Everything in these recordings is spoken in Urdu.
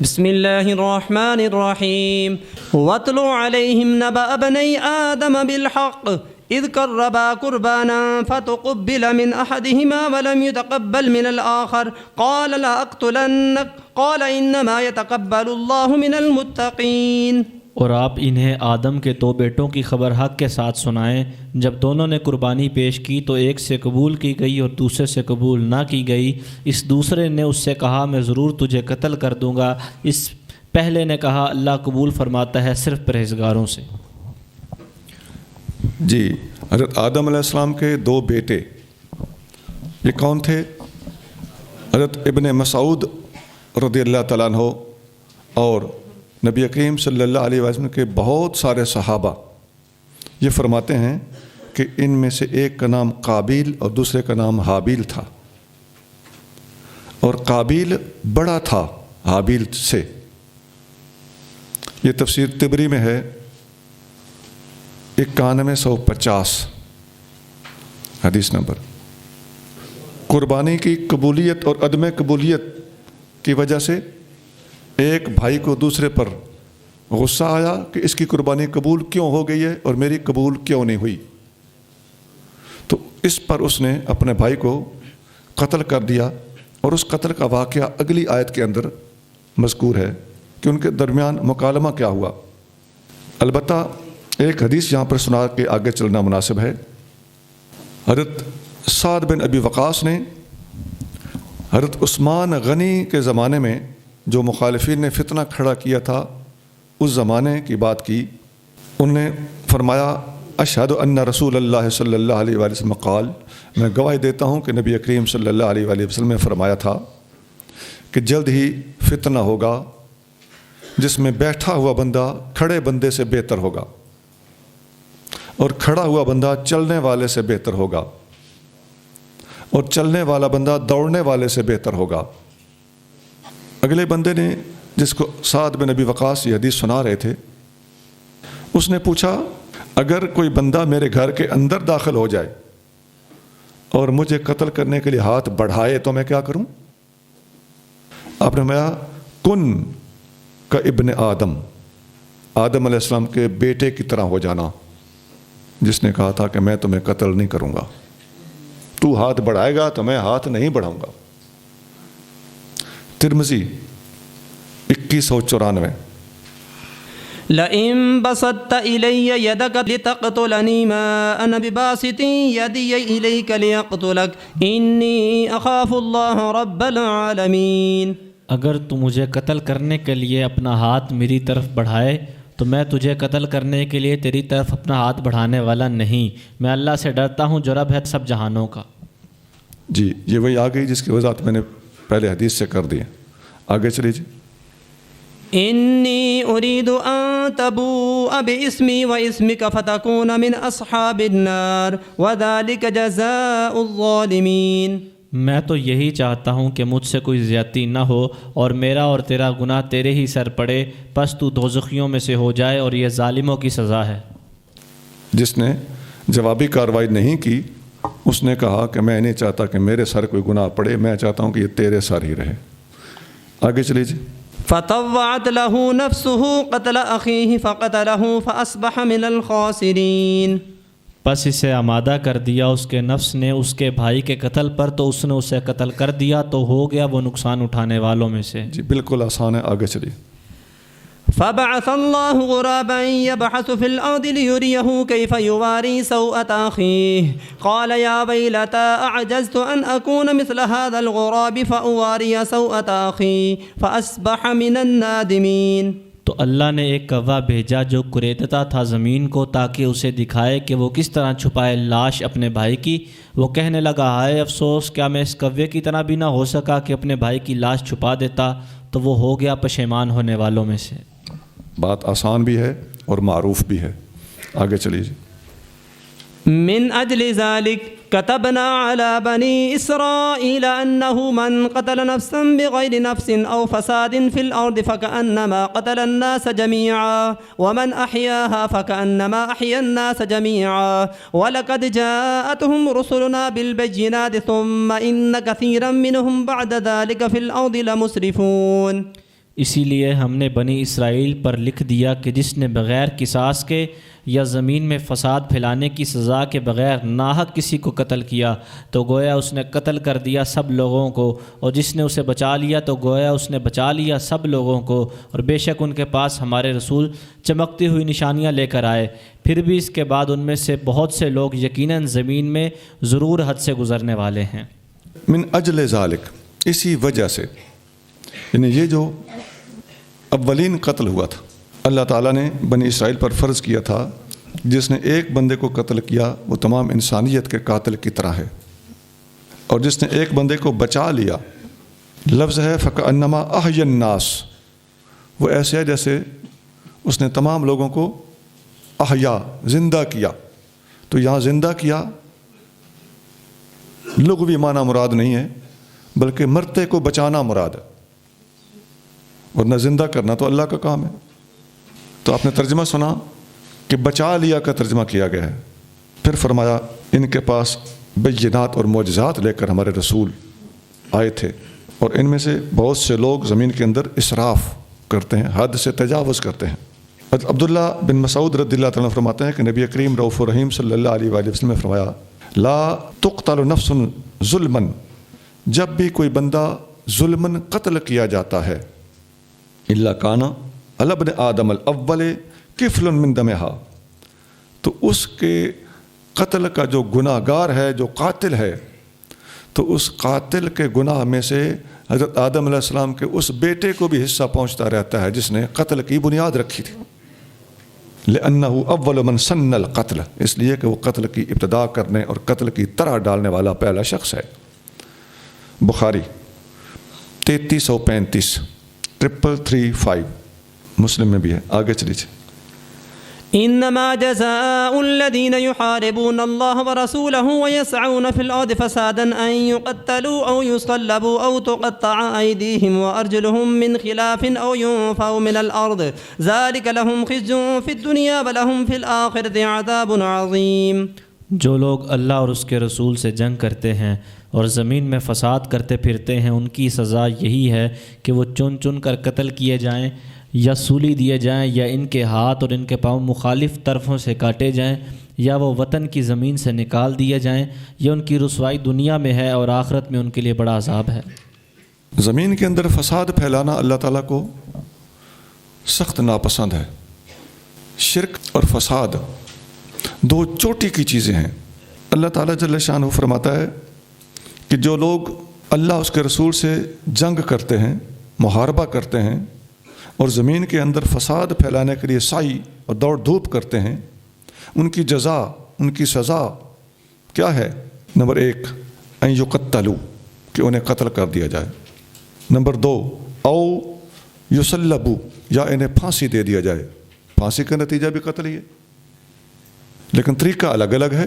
بسم اللہ الرحمن الرحیم وَاتْلُ عَلَيْهِمْ نَبَأَ بَنِي آدَمَ بِالْحَقِّ إِذْ قَرَّبَا قُرْبَانًا فَتُقُبِّلَ مِنْ أَحَدِهِمَا وَلَمْ يُتَقَبَّلْ مِنَ الْآخَرِ قَالَ لَأَقْتُلَنَّكَ قَالَ إِنَّمَا يَتَقَبَّلُ اللَّهُ مِنَ الْمُتَّقِينَ۔ اور آپ انہیں آدم کے دو بیٹوں کی خبر حق کے ساتھ سنائیں۔ جب دونوں نے قربانی پیش کی تو ایک سے قبول کی گئی اور دوسرے سے قبول نہ کی گئی۔ اس دوسرے نے اس سے کہا میں ضرور تجھے قتل کر دوں گا، اس پہلے نے کہا اللہ قبول فرماتا ہے صرف پرہیزگاروں سے۔ جی، حضرت آدم علیہ السلام کے دو بیٹے یہ کون تھے؟ حضرت ابن مسعود رضی اللہ تعالیٰ عنہ اور نبی کریم صلی اللہ علیہ وسلم کے بہت سارے صحابہ یہ فرماتے ہیں کہ ان میں سے ایک کا نام قابیل اور دوسرے کا نام حابیل تھا، اور قابیل بڑا تھا حابیل سے۔ یہ تفسیر طبری میں ہے 9150 حدیث نمبر۔ قربانی کی قبولیت اور عدم قبولیت کی وجہ سے ایک بھائی کو دوسرے پر غصہ آیا کہ اس کی قربانی قبول کیوں ہو گئی ہے اور میری قبول کیوں نہیں ہوئی، تو اس پر اس نے اپنے بھائی کو قتل کر دیا، اور اس قتل کا واقعہ اگلی آیت کے اندر مذکور ہے کہ ان کے درمیان مکالمہ کیا ہوا۔ البتہ ایک حدیث یہاں پر سنا کے آگے چلنا مناسب ہے۔ حضرت سعد بن ابی وقاص نے حضرت عثمان غنی کے زمانے میں جو مخالفین نے فتنہ کھڑا کیا تھا اس زمانے کی بات کی۔ انہوں نے فرمایا اشہد ان رسول اللہ صلی اللہ علیہ وآلہ وسلم قال، میں گواہی دیتا ہوں کہ نبی کریم صلی اللہ علیہ وآلہ وسلم نے فرمایا تھا کہ جلد ہی فتنہ ہوگا جس میں بیٹھا ہوا بندہ کھڑے بندے سے بہتر ہوگا، اور کھڑا ہوا بندہ چلنے والے سے بہتر ہوگا، اور چلنے والا بندہ دوڑنے والے سے بہتر ہوگا۔ اگلے بندے نے جس کو سعد بن ابی وقاص یہ حدیث سنا رہے تھے، اس نے پوچھا اگر کوئی بندہ میرے گھر کے اندر داخل ہو جائے اور مجھے قتل کرنے کے لیے ہاتھ بڑھائے تو میں کیا کروں؟ آپ نے فرمایا کن کا ابن آدم، آدم علیہ السلام کے بیٹے کی طرح ہو جانا جس نے کہا تھا کہ میں تمہیں قتل نہیں کروں گا، تو ہاتھ بڑھائے گا تو میں ہاتھ نہیں بڑھاؤں گا۔ ترمذی 2194۔ لئن بسطت إلي يدك لتقتلني ما أنا بباسط يدي إليك ليقتلك إني أخاف الله رب العالمين۔ اگر تو مجھے قتل کرنے کے لیے اپنا ہاتھ میری طرف بڑھائے تو میں تجھے قتل کرنے کے لیے تیری طرف اپنا ہاتھ بڑھانے والا نہیں، میں اللہ سے ڈرتا ہوں جو رب ہے سب جہانوں کا۔ جی، یہ وہی آ گئی جس کی وضاحت میں نے پہلے حدیث سے کر دی ہے۔ آگے چلیے جی۔ انی اريد ان تبوء باسمي واسمك فتكون من اصحاب النار وذلك جزاء الظالمین۔ میں تو یہی چاہتا ہوں کہ مجھ سے کوئی زیادتی نہ ہو اور میرا اور تیرا گناہ تیرے ہی سر پڑے، پس تو دوزخیوں میں سے ہو جائے، اور یہ ظالموں کی سزا ہے۔ جس نے جوابی کارروائی نہیں کی اس نے کہا کہ میں نہیں چاہتا کہ میرے سر کوئی گناہ پڑے، میں چاہتا ہوں کہ یہ تیرے سر ہی رہے۔ آگے چلیے جی۔ فطوعت له نفسه قتل اخیہ فقتله فاصبح من الخاسرین۔ پس اسے آمادہ کر دیا اس کے نفس نے اس کے بھائی کے قتل پر، تو اس نے اسے قتل کر دیا تو ہو گیا وہ نقصان اٹھانے والوں میں سے۔ جی بالکل آسان ہے، آگے چلیے۔ فبعث الله غرابا يبحث في الأرض ليريه كيف يواري سوءة أخيه قال يا ويلتى أعجزت أن أكون مثل هذا الغراب فأواري سوءة أخي فأصبح من النادمين۔ تو اللہ نے ایک کوا بھیجا جو کریدتا تھا زمین کو تاکہ اسے دکھائے کہ وہ کس طرح چھپائے لاش اپنے بھائی کی۔ وہ کہنے لگا ہائے افسوس، کیا میں اس کوے کی طرح بھی نہ ہو سکا کہ اپنے بھائی کی لاش چھپا دیتا، تو وہ ہو گیا پشیمان ہونے والوں میں سے۔ بات آسان بھی ہے اور معروف بھی ہے، آگے چلیے جی۔ من اجل ذلك كتبنا على بني اسرائيل انه من قتل نفسا بغير نفس او فساد في الارض فكأنما قتل الناس جميعا ومن احياها فكأنما احيا الناس جميعا ولقد جاءتهم رسلنا بالبينات ثم ان كثيرا منهم بعد ذلك في الارض لمسرفون۔ اسی لیے ہم نے بنی اسرائیل پر لکھ دیا کہ جس نے بغیر قصاص کے یا زمین میں فساد پھیلانے کی سزا کے بغیر ناحق کسی کو قتل کیا تو گویا اس نے قتل کر دیا سب لوگوں کو، اور جس نے اسے بچا لیا تو گویا اس نے بچا لیا سب لوگوں کو، اور بے شک ان کے پاس ہمارے رسول چمکتی ہوئی نشانیاں لے کر آئے، پھر بھی اس کے بعد ان میں سے بہت سے لوگ یقیناً زمین میں ضرور حد سے گزرنے والے ہیں۔ من اجل ذالک، اسی وجہ سے، یعنی یہ جو اولین قتل ہوا تھا اللہ تعالیٰ نے بنی اسرائیل پر فرض کیا تھا، جس نے ایک بندے کو قتل کیا وہ تمام انسانیت کے قاتل کی طرح ہے، اور جس نے ایک بندے کو بچا لیا، لفظ ہے فکأنما احیا الناس، وہ ایسے ہے جیسے اس نے تمام لوگوں کو احیا، زندہ کیا۔ تو یہاں زندہ کیا لغوی معنی مراد نہیں ہے، بلکہ مرتے کو بچانا مراد ہے، ورنہ زندہ کرنا تو اللہ کا کام ہے۔ تو آپ نے ترجمہ سنا کہ بچا لیا کا ترجمہ کیا گیا ہے، پھر فرمایا ان کے پاس بینات اور معجزات لے کر ہمارے رسول آئے تھے، اور ان میں سے بہت سے لوگ زمین کے اندر اسراف کرتے ہیں، حد سے تجاوز کرتے ہیں۔ عبداللہ بن مسعود رضی اللہ تعالیٰ فرماتے ہیں کہ نبی کریم رؤوف الرحیم صلی اللہ علیہ وآلہ وسلم نے فرمایا لا تقتل نفس ظلما، جب بھی کوئی بندہ ظلماً قتل کیا جاتا ہے، الا کان علی ابن آدم الاول کفل من دمہا، تو اس کے قتل کا جو گناہ گار ہے، جو قاتل ہے، تو اس قاتل کے گناہ میں سے حضرت آدم علیہ السلام کے اس بیٹے کو بھی حصہ پہنچتا رہتا ہے جس نے قتل کی بنیاد رکھی تھی، لأنہ اول من سن القتل، اس لیے کہ وہ قتل کی ابتدا کرنے اور قتل کی طرح ڈالنے والا پہلا شخص ہے۔ بخاری 3335 3335، مسلم میں بھی ہے، آگے چلیے۔ انما جزاء الذين يحاربون الله ورسوله ويسعون في الارض فسادا ان يقتلوا او يصلبوا او تقطع ايديهم وارجلهم من خلاف او ينفوا من الارض ذلك لهم خزي في الدنيا ولهم في الاخره عذاب عظيم۔ جو لوگ اللہ اور اس کے رسول سے جنگ کرتے ہیں اور زمین میں فساد کرتے پھرتے ہیں، ان کی سزا یہی ہے کہ وہ چن چن کر قتل کیے جائیں یا سولی دیے جائیں، یا ان کے ہاتھ اور ان کے پاؤں مخالف طرفوں سے کاٹے جائیں، یا وہ وطن کی زمین سے نکال دیے جائیں، یا ان کی رسوائی دنیا میں ہے اور آخرت میں ان کے لیے بڑا عذاب ہے۔ زمین کے اندر فساد پھیلانا اللہ تعالیٰ کو سخت ناپسند ہے۔ شرک اور فساد دو چوٹی کی چیزیں ہیں۔ اللہ تعالیٰ جل شانہ فرماتا ہے کہ جو لوگ اللہ اس کے رسول سے جنگ کرتے ہیں، محاربہ کرتے ہیں، اور زمین کے اندر فساد پھیلانے کے لیے سعی اور دوڑ دھوپ کرتے ہیں، ان کی جزا، ان کی سزا کیا ہے؟ نمبر 1 ان یقتلوا، کہ انہیں قتل کر دیا جائے۔ نمبر 2 او یصلبوا، یا انہیں پھانسی دے دیا جائے۔ پھانسی کا نتیجہ بھی قتل ہی ہے، لیکن طریقہ الگ الگ ہے۔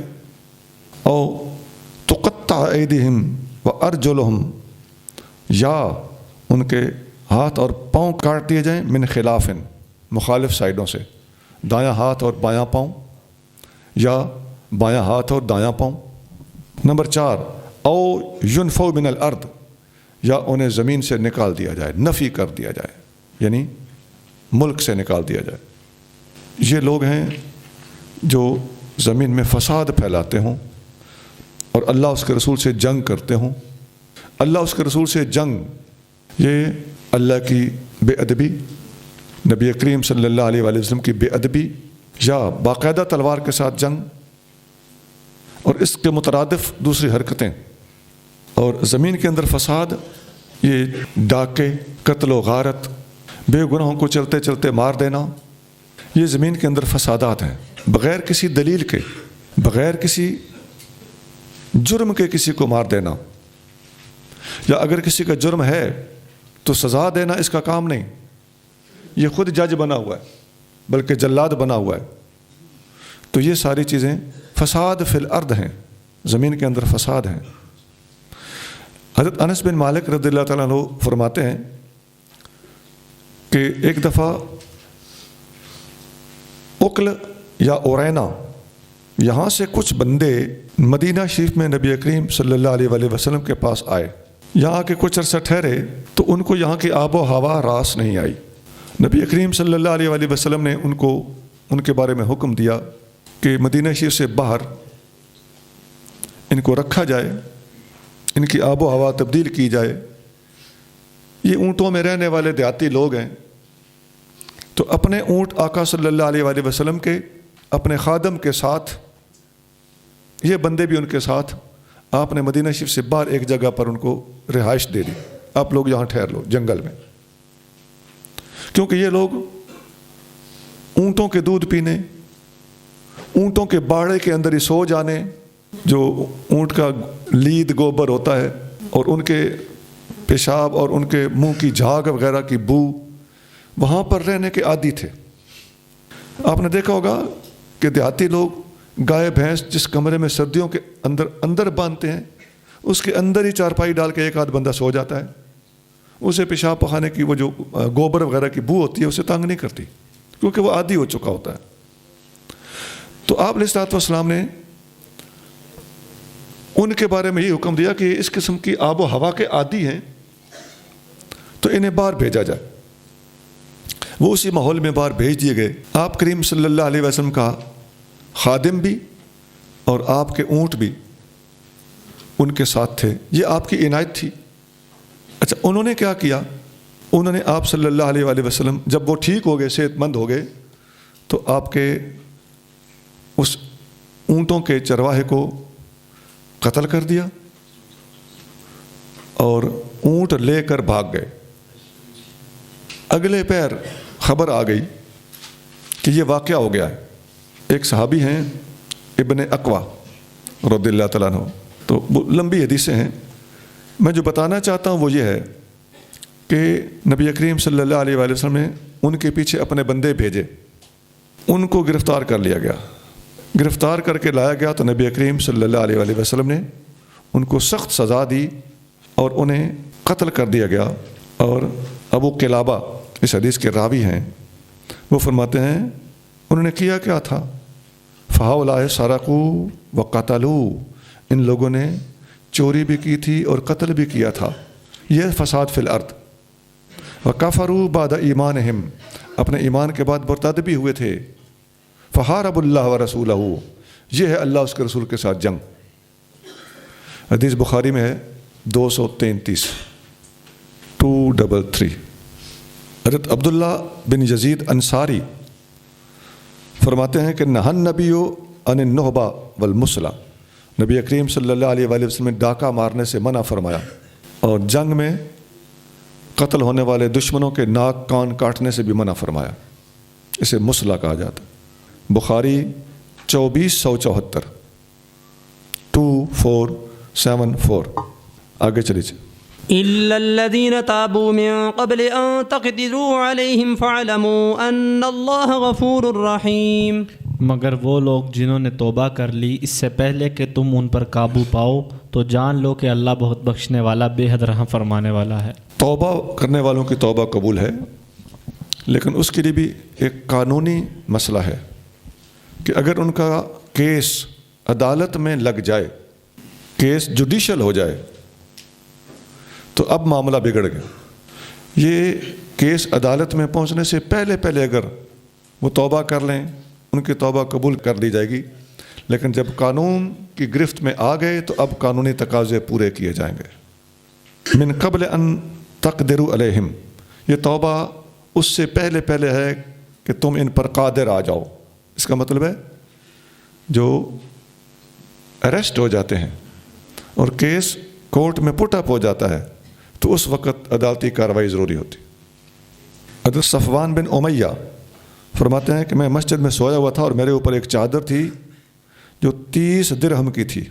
او تقطع ایدیہم وارجلہم، یا ان کے ہاتھ اور پاؤں کاٹ دیے جائیں، من خلاف، مخالف سائڈوں سے، دایاں ہاتھ اور بایاں پاؤں، یا بایاں ہاتھ اور دایاں پاؤں۔ نمبر 4 او ینفوا من الارض، یا انہیں زمین سے نکال دیا جائے، نفی کر دیا جائے، یعنی ملک سے نکال دیا جائے۔ یہ لوگ ہیں جو زمین میں فساد پھیلاتے ہوں اور اللہ اس کے رسول سے جنگ کرتے ہوں۔ اللہ اس کے رسول سے جنگ، یہ اللہ کی بے ادبی، نبی کریم صلی اللہ علیہ وآلہ وسلم کی بے ادبی، یا باقاعدہ تلوار کے ساتھ جنگ، اور اس کے مترادف دوسری حرکتیں، اور زمین کے اندر فساد، یہ ڈاکے، قتل و غارت، بے گناہوں کو چلتے چلتے مار دینا، یہ زمین کے اندر فسادات ہیں، بغیر کسی دلیل کے، بغیر کسی جرم کے کسی کو مار دینا، یا اگر کسی کا جرم ہے تو سزا دینا اس کا کام نہیں، یہ خود جج بنا ہوا ہے، بلکہ جلاد بنا ہوا ہے۔ تو یہ ساری چیزیں فساد فی الارض ہیں، زمین کے اندر فساد ہیں۔ حضرت انس بن مالک رضی اللہ تعالیٰ عنہ فرماتے ہیں کہ ایک دفعہ اکل یا اورینا، یہاں سے کچھ بندے مدینہ شریف میں نبی کریم صلی اللہ علیہ وآلہ وسلم کے پاس آئے، یہاں کے کچھ عرصہ ٹھہرے تو ان کو یہاں کی آب و ہوا راس نہیں آئی۔ نبی کریم صلی اللہ علیہ وآلہ وسلم نے ان کے بارے میں حکم دیا کہ مدینہ شریف سے باہر ان کو رکھا جائے، ان کی آب و ہوا تبدیل کی جائے۔ یہ اونٹوں میں رہنے والے دیہاتی لوگ ہیں، تو اپنے اونٹ آقا صلی اللہ علیہ وآلہ وسلم کے اپنے خادم کے ساتھ، یہ بندے بھی ان کے ساتھ، آپ نے مدینہ شریف سے باہر ایک جگہ پر ان کو رہائش دے دی، آپ لوگ یہاں ٹھہر لو جنگل میں، کیونکہ یہ لوگ اونٹوں کے دودھ پینے، اونٹوں کے باڑے کے اندر ہی سو جانے، جو اونٹ کا لید گوبر ہوتا ہے اور ان کے پیشاب اور ان کے منہ کی جھاگ وغیرہ کی بو، وہاں پر رہنے کے عادی تھے۔ آپ نے دیکھا ہوگا کہ دیہاتی لوگ گائے بھینس جس کمرے میں سردیوں کے اندر باندھتے ہیں، اس کے اندر ہی چارپائی ڈال کے ایک آدھ بندہ سو جاتا ہے، اسے پیشاب پخانے کی وہ جو گوبر وغیرہ کی بو ہوتی ہے اسے تنگ نہیں کرتی، کیونکہ وہ عادی ہو چکا ہوتا ہے۔ تو آپ علیہ الصلوۃ والسلام نے ان کے بارے میں یہ حکم دیا کہ اس قسم کی آب و ہوا کے عادی ہیں تو انہیں باہر بھیجا جائے۔ وہ اسی ماحول میں باہر بھیج دیے گئے۔ آپ کریم صلی اللہ علیہ وسلم کا خادم بھی اور آپ کے اونٹ بھی ان کے ساتھ تھے، یہ آپ کی عنایت تھی۔ اچھا، انہوں نے کیا کیا؟ انہوں نے آپ صلی اللہ علیہ وآلہ وسلم جب وہ ٹھیک ہو گئے، صحت مند ہو گئے، تو آپ کے اس اونٹوں کے چرواہے کو قتل کر دیا اور اونٹ لے کر بھاگ گئے۔ اگلے پیر خبر آ گئی کہ یہ واقعہ ہو گیا ہے۔ ایک صحابی ہیں ابن اقوا رضی اللہ تعالیٰ عنہ، تو لمبی حدیثیں ہیں، میں جو بتانا چاہتا ہوں وہ یہ ہے کہ نبی کریم صلی اللہ علیہ وآلہ وسلم نے ان کے پیچھے اپنے بندے بھیجے، ان کو گرفتار کر لیا گیا، گرفتار کر کے لایا گیا تو نبی کریم صلی اللہ علیہ وآلہ وسلم نے ان کو سخت سزا دی اور انہیں قتل کر دیا گیا۔ اور ابو قلابہ اس حدیث کے راوی ہیں، وہ فرماتے ہیں انہوں نے کیا کیا تھا؟ فَهَؤُلَاءِ سَرَقُوا وَقَتَلُوا، ان لوگوں نے چوری بھی کی تھی اور قتل بھی کیا تھا، یہ فساد فی الارض۔ وَكَفَرُوا بَعْدَ ایمانہم، اپنے ایمان کے بعد مرتد بھی ہوئے تھے۔ فَحَارَبُوا اللَّهَ وَرَسُولَهُ، یہ ہے اللہ اس کے رسول کے ساتھ جنگ۔ حدیث بخاری میں ہے 233 233۔ حضرت عبداللہ بن یزید انصاری فرماتے ہیں کہ نہى النبی عن النہبہ والمسلہ، نبی کریم صلی اللہ علیہ وآلہ وسلم نے ڈاکہ مارنے سے منع فرمایا اور جنگ میں قتل ہونے والے دشمنوں کے ناک کان کاٹنے سے بھی منع فرمایا، اسے مسلہ کہا جاتا ہے۔ بخاری 2474 2474۔ آگے چلیے۔ إلا الذين تابوا من قبل أن تقدروا عليهم فاعلموا أن الله غفور رحيم، مگر وہ لوگ جنہوں نے توبہ کر لی اس سے پہلے کہ تم ان پر قابو پاؤ تو جان لو کہ اللہ بہت بخشنے والا، بے حد رحم فرمانے والا ہے۔ توبہ کرنے والوں کی توبہ قبول ہے، لیکن اس کے لیے بھی ایک قانونی مسئلہ ہے کہ اگر ان کا کیس عدالت میں لگ جائے، کیس جوڈیشل ہو جائے، تو اب معاملہ بگڑ گیا۔ یہ کیس عدالت میں پہنچنے سے پہلے اگر وہ توبہ کر لیں، ان کی توبہ قبول کر لی جائے گی، لیکن جب قانون کی گرفت میں آ گئے تو اب قانونی تقاضے پورے کیے جائیں گے۔ من قبل ان تقدروا علیہم، یہ توبہ اس سے پہلے ہے کہ تم ان پر قادر آ جاؤ۔ اس کا مطلب ہے جو اریسٹ ہو جاتے ہیں اور کیس کورٹ میں پٹ اپ ہو جاتا ہے تو اس وقت عدالتی کارروائی ضروری ہوتی۔ حضرت صفوان بن امیہ فرماتے ہیں کہ میں مسجد میں سویا ہوا تھا اور میرے اوپر ایک چادر تھی جو 30 درہم کی تھی۔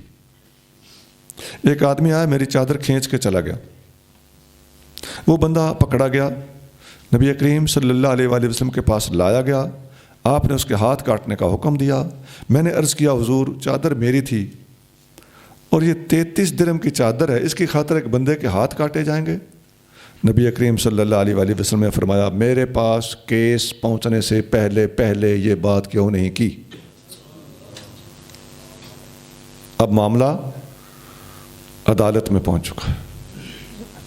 ایک آدمی آیا، میری چادر کھینچ کے چلا گیا، وہ بندہ پکڑا گیا، نبی کریم صلی اللہ علیہ وآلہ وسلم کے پاس لایا گیا، آپ نے اس کے ہاتھ کاٹنے کا حکم دیا۔ میں نے عرض کیا حضور چادر میری تھی اور یہ 33 درہم کی چادر ہے، اس کی خاطر ایک بندے کے ہاتھ کاٹے جائیں گے؟ نبی کریم صلی اللہ علیہ وآلہ وسلم نے فرمایا میرے پاس کیس پہنچنے سے پہلے یہ بات کیوں نہیں کی؟ اب معاملہ عدالت میں پہنچ چکا ہے،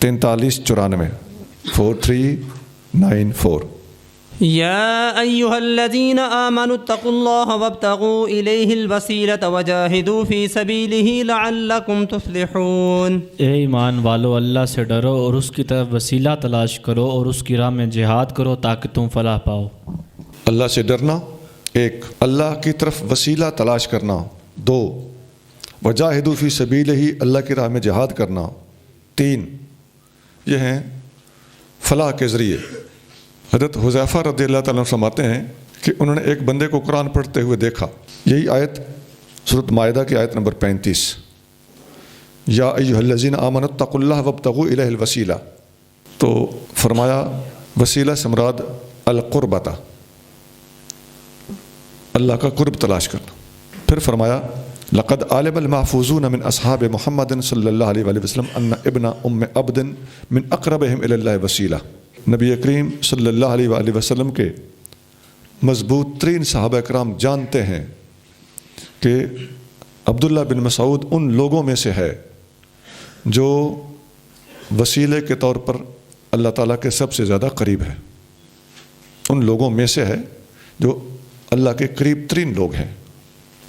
4394 4394। يا أيها الذين آمنوا اتقوا الله وابتغوا إليه الوسيلة وجاهدوا في سبيله لعلكم تفلحون۔ اے ایمان والو، اللہ سے ڈرو اور اس کی طرف وسیلہ تلاش کرو اور اس کی راہ میں جہاد کرو تاکہ تم فلاح پاؤ۔ اللہ سے ڈرنا ایک، اللہ کی طرف وسیلہ تلاش کرنا دو، وجاہدوا فی سبیلہ اللہ کی راہ میں جہاد کرنا تین، یہ ہیں فلاح کے ذریعے۔ حضرت حذیفہ رضی اللہ تعالیٰ عنہ فرماتے ہیں کہ انہوں نے ایک بندے کو قرآن پڑھتے ہوئے دیکھا، یہی آیت سورۃ مائدہ کی آیت نمبر 35، یا ایھا الذین آمنوا اتقوا اللہ وابتغوا الیہ الوسیلہ، تو فرمایا وسیلہ سے مراد القربۃ، اللہ کا قرب تلاش کرنا۔ پھر فرمایا لقد علم المحفوظون من اصحاب محمد صلی اللہ علیہ وآلہ وسلم ان ابن ام عبد من اقربہم الی اللہ وسیلہ۔ نبی کریم صلی اللہ علیہ وآلہ وسلم کے مضبوط ترین صحابہ کرام جانتے ہیں کہ عبداللہ بن مسعود ان لوگوں میں سے ہے جو وسیلے کے طور پر اللہ تعالیٰ کے سب سے زیادہ قریب ہے، ان لوگوں میں سے ہے جو اللہ کے قریب ترین لوگ ہیں۔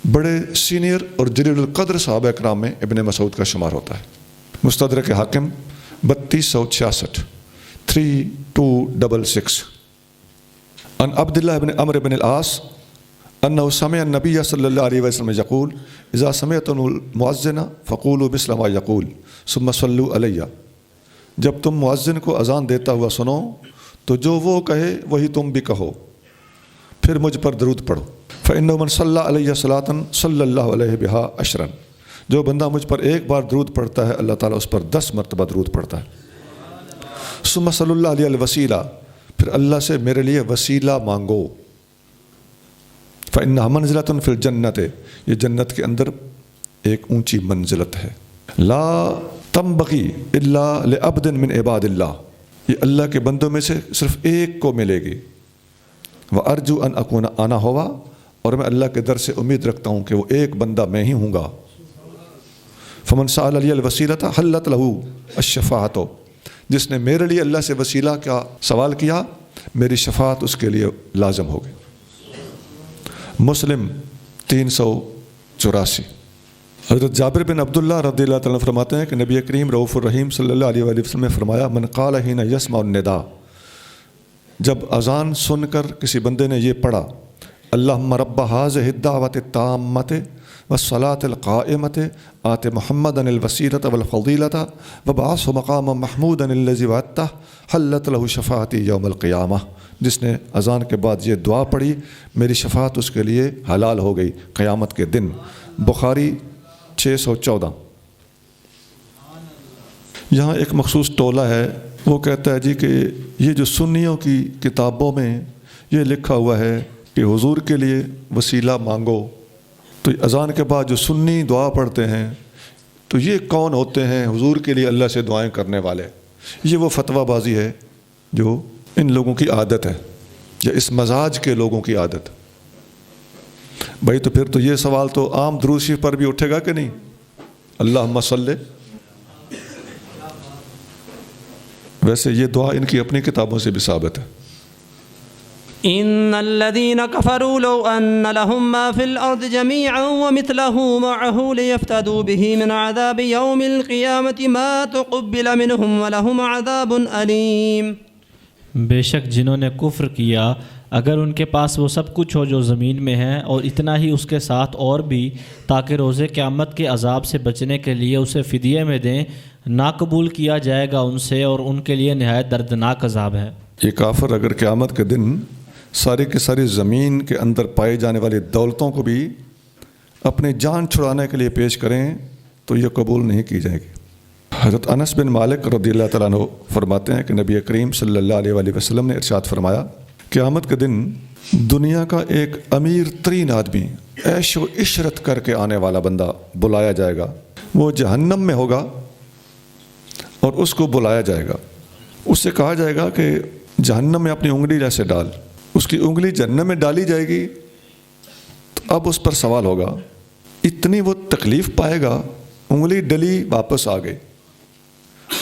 بڑے سینئر اور جلیل القدر صحابہ کرام میں ابن مسعود کا شمار ہوتا ہے۔ مستدرک حاکم 3266 3266 عن عبداللہ بن عمرو بن العاص انه سمع النبی صلی اللہ علیہ وسلم یقول اذا سمعتم المؤذن فقولوا مثل ما یقول ثم صلوا علی، جب تم مؤذن کو اذان دیتا ہوا سنو تو جو وہ کہے وہی تم بھی کہو، پھر مجھ پر درود پڑھو۔ فإنه من صلى علیہ صلاة صلی اللہ علیہ بہا عشرا، جو بندہ مجھ پر ایک بار درود پڑھتا ہے اللہ تعالیٰ اس پر 10 مرتبہ درود پڑھتا ہے۔ ثم صلی اللہ علیہ الوسیلہ، پھر اللہ سے میرے لیے وسیلہ مانگو۔ فإنها منزلۃ فی الجنت، یہ جنت کے اندر ایک اونچی منزلت ہے۔ لا تنبغی الا لعبد من عباد اللہ، یہ اللہ کے بندوں میں سے صرف ایک کو ملے گی۔ وارجو ان اکون انا ہوا، اور میں اللہ کے در سے امید رکھتا ہوں کہ وہ ایک بندہ میں ہی ہوں گا۔ فمن سأل علی الوسیلۃ حلت لہ الشفاعۃ، جس نے میرے لیے اللہ سے وسیلہ کا سوال کیا میری شفاعت اس کے لیے لازم ہوگی۔ مسلم 384۔ حضرت جابر بن عبداللہ رضی اللہ تعالیٰ فرماتے ہیں کہ نبی کریم رؤوف الرحیم صلی اللہ علیہ وآلہ وسلم نے فرمایا من قال حین یسمع النداء، جب اذان سن کر کسی بندے نے یہ پڑھا اللہم رب ھذہ الدعوۃ التامۃ والصلاۃ القائمۃ آت محمدا الوسیلۃ والفضیلۃ وابعثہ مقاما محمودا الذی وعدتہ حلت لہ شفاعتی یوم القیامہ، جس نے اذان کے بعد یہ دعا پڑھی میری شفاعت اس کے لیے حلال ہو گئی قیامت کے دن۔ بخاری 614۔ یہاں ایک مخصوص ٹولہ ہے، وہ کہتا ہے جی کہ یہ جو سنیوں کی کتابوں میں یہ لکھا ہوا ہے کہ حضور کے لیے وسیلہ مانگو، تو اذان کے بعد جو سنی دعا پڑھتے ہیں تو یہ کون ہوتے ہیں حضور کے لیے اللہ سے دعائیں کرنے والے؟ یہ وہ فتویٰ بازی ہے جو ان لوگوں کی عادت ہے، یا اس مزاج کے لوگوں کی عادت۔ بھائی تو پھر تو یہ سوال تو عام درود شریف پر بھی اٹھے گا کہ نہیں؟ اللہم صلی، ویسے یہ دعا ان کی اپنی کتابوں سے بھی ثابت ہے۔ ان الذين كفروا لو ان لهم ما في الارض جميعا ومثله معه ليفتدوا به من عذاب يوم القيامة ما تقبل منهم ولهم عذاب اليم۔ بے شک جنہوں نے کفر کیا اگر ان کے پاس وہ سب کچھ ہو جو زمین میں ہے اور اتنا ہی اس کے ساتھ اور بھی، تاکہ روز قیامت کے عذاب سے بچنے کے لیے اسے فدیے میں دیں، نہ قبول کیا جائے گا ان سے اور ان کے لیے نہایت دردناک عذاب ہے۔ یہ کافر اگر قیامت کے دن ساری کی ساری زمین کے اندر پائی جانے والی دولتوں کو بھی اپنی جان چھڑانے کے لیے پیش کریں تو یہ قبول نہیں کی جائے گی۔ حضرت انس بن مالک رضی اللہ تعالیٰ عنہ فرماتے ہیں کہ نبی کریم صلی اللہ علیہ وآلہ وسلم نے ارشاد فرمایا قیامت کے دن دنیا کا ایک امیر ترین آدمی عیش و عشرت کر کے آنے والا بندہ بلایا جائے گا، وہ جہنم میں ہوگا اور اس کو بلایا جائے گا، اس سے کہا جائے گا کہ جہنم میں اپنی انگلی جیسے ڈال، اس کی انگلی جہنم میں ڈالی جائے گی تو اب اس پر سوال ہوگا، اتنی وہ تکلیف پائے گا، انگلی ڈلی واپس آ گئی،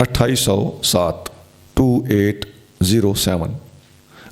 2807 2807।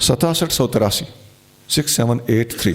6783 6783।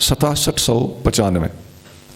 6795।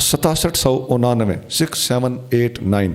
6789 6789।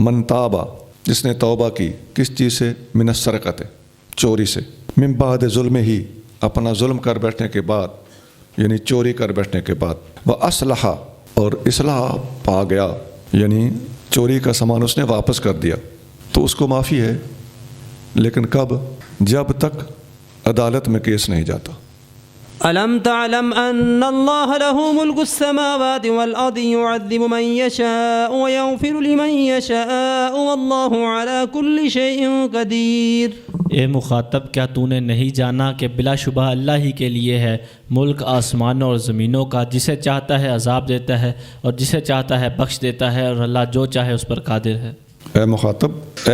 من تابا جس نے توبہ کی کس چیز سے؟ من السرقت چوری سے، من بعد ظلم ہی اپنا ظلم کر بیٹھنے کے بعد یعنی چوری کر بیٹھنے کے بعد، وہ اصلح اور اصلاح پا گیا یعنی چوری کا سامان اس نے واپس کر دیا تو اس کو معافی ہے، لیکن کب؟ جب تک عدالت میں کیس نہیں جاتا۔ ألم تعلم أن الله له ملك السماوات والأرض يعذب من يشاء ويغفر لمن يشاء والله على كل شيء قدير۔ اے مخاطب، کیا تو نے نہیں جانا کہ بلا شبہ اللہ ہی کے لیے ہے ملک آسمانوں اور زمینوں کا، جسے چاہتا ہے عذاب دیتا ہے اور جسے چاہتا ہے بخش دیتا ہے، اور اللہ جو چاہے اس پر قادر ہے۔ اے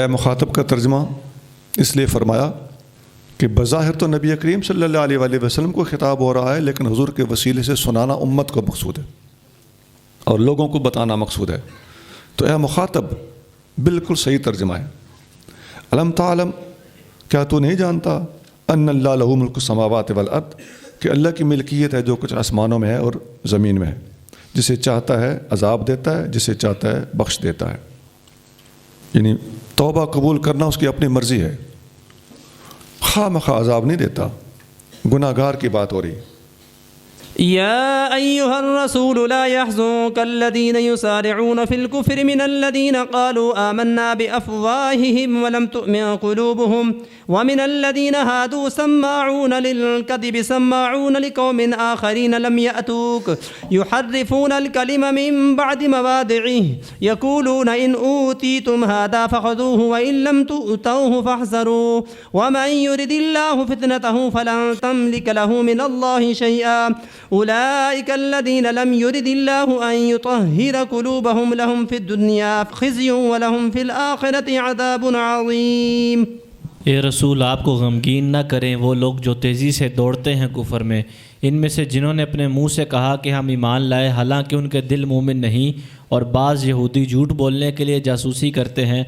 مخاطب کا ترجمہ اس لیے فرمایا کہ بظاہر تو نبی کریم صلی اللہ علیہ وآلہ وسلم کو خطاب ہو رہا ہے، لیکن حضور کے وسیلے سے سنانا امت کو مقصود ہے اور لوگوں کو بتانا مقصود ہے۔ تو اے مخاطب بالکل صحیح ترجمہ ہے۔ الم تعلم، کیا تو نہیں جانتا؟ ان اللہ لہ ملک السماوات والارض، کہ اللہ کی ملکیت ہے جو کچھ آسمانوں میں ہے اور زمین میں ہے، جسے چاہتا ہے عذاب دیتا ہے، جسے چاہتا ہے بخش دیتا ہے، یعنی توبہ قبول کرنا اس کی اپنی مرضی ہے، خواہ مخواہ عذاب نہیں دیتا۔ گناہ گار کی بات ہو رہی۔ يا أيها الرسول لا يحزنك الذين يسارعون في الكفر من الذين قالوا آمنا بأفواههم ولم تؤمن قلوبهم ومن الذين هادوا سماعون للكذب سماعون لقوم آخرين لم يأتوك يحرفون الكلم من بعد مواضعه يقولون إن أوتيتم هذا فخذوه وإن لم تؤتوه فاحذروا ومن يرد الله فتنته فلن تملك له من الله شيئا أولئك الذين لم يرد الله أن يطهر قلوبهم لهم في الدنيا خزي ولهم في الآخرة عذاب عظيم۔ اے رسول، آپ کو غمگین نہ کریں وہ لوگ جو تیزی سے دوڑتے ہیں کفر میں، ان میں سے جنہوں نے اپنے منہ سے کہا کہ ہم ایمان لائے حالانکہ ان کے دل مومن نہیں، اور بعض یہودی جھوٹ بولنے کے لیے جاسوسی کرتے ہیں،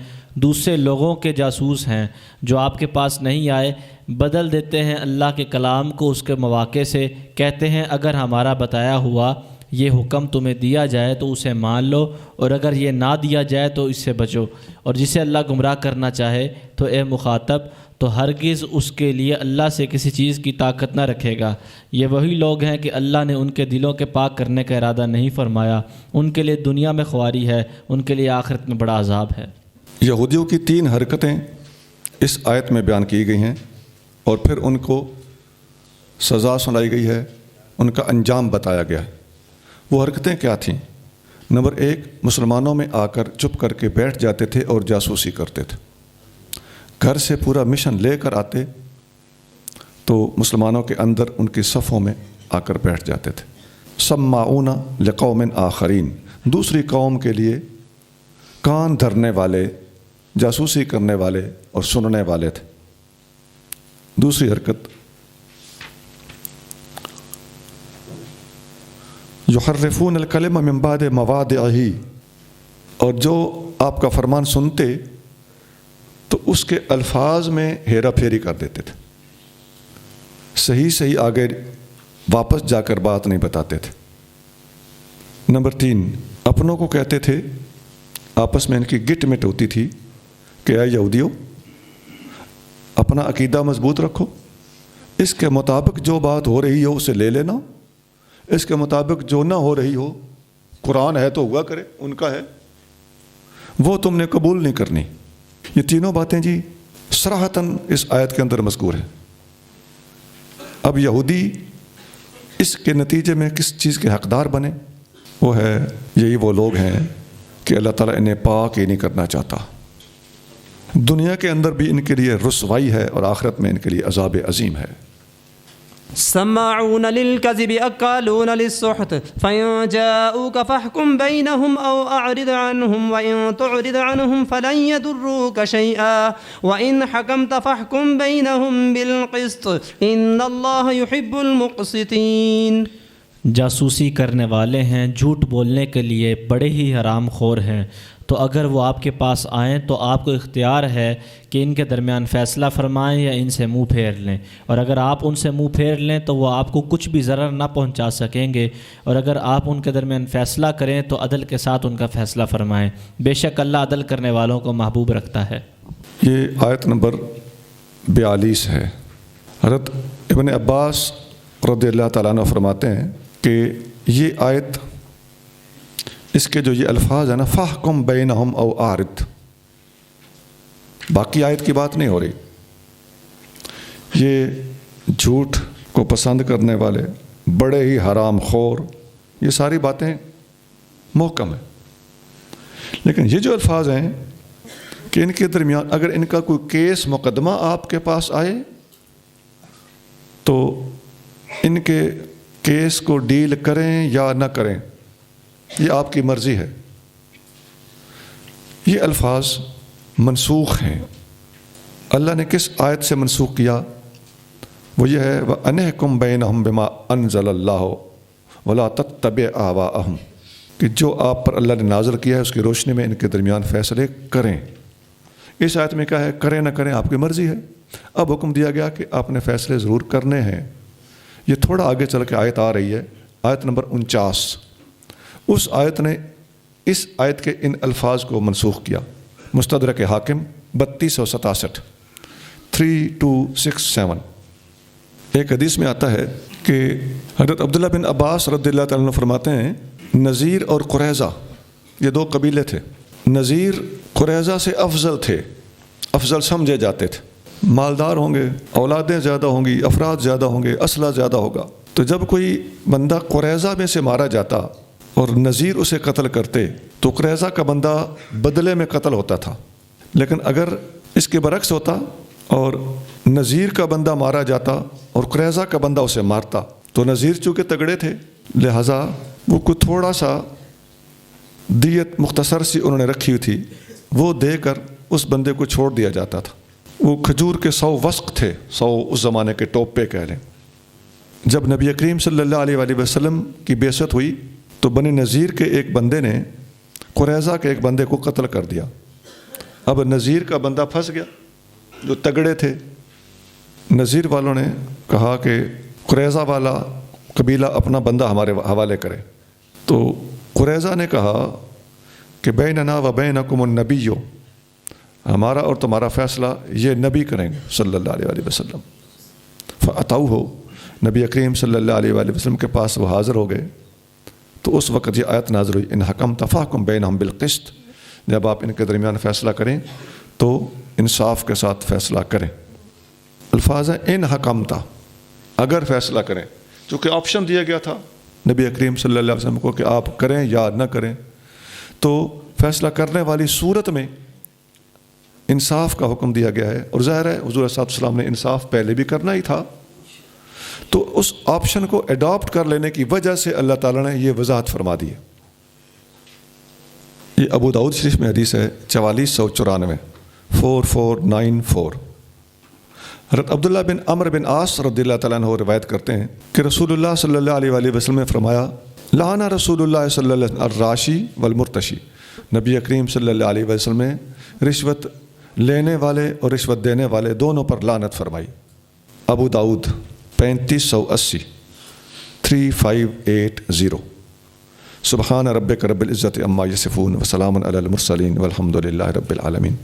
دوسرے لوگوں کے جاسوس ہیں جو آپ کے پاس نہیں آئے، بدل دیتے ہیں اللہ کے کلام کو اس کے مواقع سے، کہتے ہیں اگر ہمارا بتایا ہوا یہ حکم تمہیں دیا جائے تو اسے مان لو، اور اگر یہ نہ دیا جائے تو اس سے بچو، اور جسے اللہ گمراہ کرنا چاہے تو اے مخاطب تو ہرگز اس کے لیے اللہ سے کسی چیز کی طاقت نہ رکھے گا۔ یہ وہی لوگ ہیں کہ اللہ نے ان کے دلوں کے پاک کرنے کا ارادہ نہیں فرمایا، ان کے لیے دنیا میں خواری ہے، ان کے لیے آخرت میں بڑا عذاب ہے۔ یہودیوں کی 3 حرکتیں اس آیت میں بیان کی گئی ہیں اور پھر ان کو سزا سنائی گئی ہے، ان کا انجام بتایا گیا ہے۔ وہ حرکتیں کیا تھیں؟ نمبر 1، مسلمانوں میں آ کر چپ کر کے بیٹھ جاتے تھے اور جاسوسی کرتے تھے۔ گھر سے پورا مشن لے کر آتے تو مسلمانوں کے اندر ان کی صفوں میں آ کر بیٹھ جاتے تھے۔ سماعون لقوم آخرین، دوسری قوم کے لیے کان دھرنے والے، جاسوسی کرنے والے اور سننے والے تھے۔ دوسری حرکت یحرفون الکلم من بعد مواضعہ، اور جو آپ کا فرمان سنتے تو اس کے الفاظ میں ہیرا پھیری کر دیتے تھے، صحیح آگے واپس جا کر بات نہیں بتاتے تھے۔ نمبر 3، اپنوں کو کہتے تھے، آپس میں ان کی گٹ مٹ ہوتی تھی کہ اے یہودیو اپنا عقیدہ مضبوط رکھو، اس کے مطابق جو بات ہو رہی ہو اسے لے لینا، اس کے مطابق جو نہ ہو رہی ہو، قرآن ہے تو ہوا کرے، ان کا ہے وہ تم نے قبول نہیں کرنی۔ یہ تینوں باتیں جی صراحتاً اس آیت کے اندر مذکور ہیں۔ اب یہودی اس کے نتیجے میں کس چیز کے حقدار بنے؟ وہ ہے یہی وہ لوگ ہیں کہ اللہ تعالیٰ انہیں پاک ہی نہیں کرنا چاہتا۔ دنیا کے اندر بھی ان کے لیے رسوائی ہے اور آخرت میں ان کے لیے عذاب عظیم ہے۔ سماعون للكذب اکالون للسحت فإن جاءوك فاحكم بينهم أو أعرض عنهم وإن تعرض عنهم فلن يضروك شيئا وإن حكمت فاحكم بينهم بالقسط إن الله يحب المقسطين۔ جاسوسی کرنے والے ہیں، جھوٹ بولنے کے لیے بڑے ہی حرام خور ہیں۔ تو اگر وہ آپ کے پاس آئیں تو آپ کو اختیار ہے کہ ان کے درمیان فیصلہ فرمائیں یا ان سے منہ پھیر لیں، اور اگر آپ ان سے منہ پھیر لیں تو وہ آپ کو کچھ بھی ضرر نہ پہنچا سکیں گے، اور اگر آپ ان کے درمیان فیصلہ کریں تو عدل کے ساتھ ان کا فیصلہ فرمائیں، بے شک اللہ عدل کرنے والوں کو محبوب رکھتا ہے۔ یہ آیت نمبر 42 ہے۔ حضرت ابن عباس رضی اللہ تعالیٰ عنہ فرماتے ہیں کہ یہ آیت، اس کے جو یہ الفاظ ہیں نا، فاحکم بینہم او اعرض، باقی آیت کی بات نہیں ہو رہی، یہ جھوٹ کو پسند کرنے والے، بڑے ہی حرام خور، یہ ساری باتیں محکم ہیں۔ لیکن یہ جو الفاظ ہیں کہ ان کے درمیان اگر ان کا کوئی کیس مقدمہ آپ کے پاس آئے تو ان کے کیس کو ڈیل کریں یا نہ کریں، یہ آپ کی مرضی ہے۔ یہ الفاظ منسوخ ہیں۔ اللہ نے کس آیت سے منسوخ کیا؟ وہ یہ ہے وَأَنِحْكُمْ بَيْنَهُمْ بِمَا أَنزَلَ اللَّهُ وَلَا تَتَّبِعْ أَهْوَاءَهُمْ، کہ جو آپ پر اللہ نے نازل کیا ہے اس کی روشنی میں ان کے درمیان فیصلے کریں۔ اس آیت میں کیا ہے؟ کریں نہ کریں آپ کی مرضی ہے۔ اب حکم دیا گیا کہ آپ نے فیصلے ضرور کرنے ہیں۔ یہ تھوڑا آگے چل کے آیت آ رہی ہے، آیت نمبر 49۔ اس آیت نے اس آیت کے ان الفاظ کو منسوخ کیا۔ مستدرک حاکم 3267 3267۔ ایک حدیث میں آتا ہے کہ حضرت عبداللہ بن عباس رضی اللہ تعالیٰ عنہ فرماتے ہیں نذیر اور قریظہ یہ دو قبیلے تھے۔ نذیر قریظہ سے افضل تھے، افضل سمجھے جاتے تھے، مالدار ہوں گے، اولادیں زیادہ ہوں گی، افراد زیادہ ہوں گے، اسلحہ زیادہ ہوگا۔ تو جب کوئی بندہ قریظہ میں سے مارا جاتا اور نذیر اسے قتل کرتے تو قریظہ کا بندہ بدلے میں قتل ہوتا تھا۔ لیکن اگر اس کے برعکس ہوتا اور نذیر کا بندہ مارا جاتا اور قریظہ کا بندہ اسے مارتا تو نذیر چونکہ تگڑے تھے لہٰذا وہ کوئی تھوڑا سا دیت مختصر سی انہوں نے رکھی ہوئی تھی، وہ دے کر اس بندے کو چھوڑ دیا جاتا تھا۔ وہ کھجور کے 100 وسق تھے، 100 اس زمانے کے ٹوپے کہہ لیں۔ جب نبی کریم صلی اللہ علیہ وآلہ وسلم کی بعثت ہوئی تو بنی نذیر کے ایک بندے نے قریظہ کے ایک بندے کو قتل کر دیا۔ اب نذیر کا بندہ پھنس گیا، جو تگڑے تھے۔ نذیر والوں نے کہا کہ قریظہ والا قبیلہ اپنا بندہ ہمارے حوالے کرے، تو قریظہ نے کہا کہ بیننا و بینکم النبی، ہمارا اور تمہارا فیصلہ یہ نبی کریں گے صلی اللہ علیہ وآلہ وسلم۔ فاتوہ، نبی کریم صلی اللہ علیہ وآلہ وسلم کے پاس وہ حاضر ہو گئے تو اس وقت یہ آیت نازل ہوئی ان حکمت فاحکم بینہم بالقسط، جب آپ ان کے درمیان فیصلہ کریں تو انصاف کے ساتھ فیصلہ کریں۔ الفاظ ہیں ان حکمت، اگر فیصلہ کریں، چونکہ آپشن دیا گیا تھا نبی کریم صلی اللہ علیہ وسلم کو کہ آپ کریں یا نہ کریں، تو فیصلہ کرنے والی صورت میں انصاف کا حکم دیا گیا ہے، اور ظاہر ہے حضور صلی اللہ علیہ وسلم نے انصاف پہلے بھی کرنا ہی تھا، تو اس آپشن کو اڈاپٹ کر لینے کی وجہ سے اللہ تعالیٰ نے یہ وضاحت فرما دی ہے۔ یہ ابو داؤد شریف میں حدیث ہے 4494 4494۔ حضرت عبداللہ بن عمرو بن عاص رضی اللہ تعالیٰ عنہ روایت کرتے ہیں کہ رسول اللہ صلی اللہ علیہ وآلہ وسلم نے فرمایا لعن رسول اللہ صلی اللہ علیہ وسلم الراشی والمرتشی، نبی کریم صلی اللہ علیہ وسلم نے رشوت لینے والے اور رشوت دینے والے دونوں پر لعنت فرمائی۔ ابو داؤد 3580 3580۔ سبحان ربک رب العزت عما یصفون وسلام علی المرسلین والحمد للہ رب العالمین۔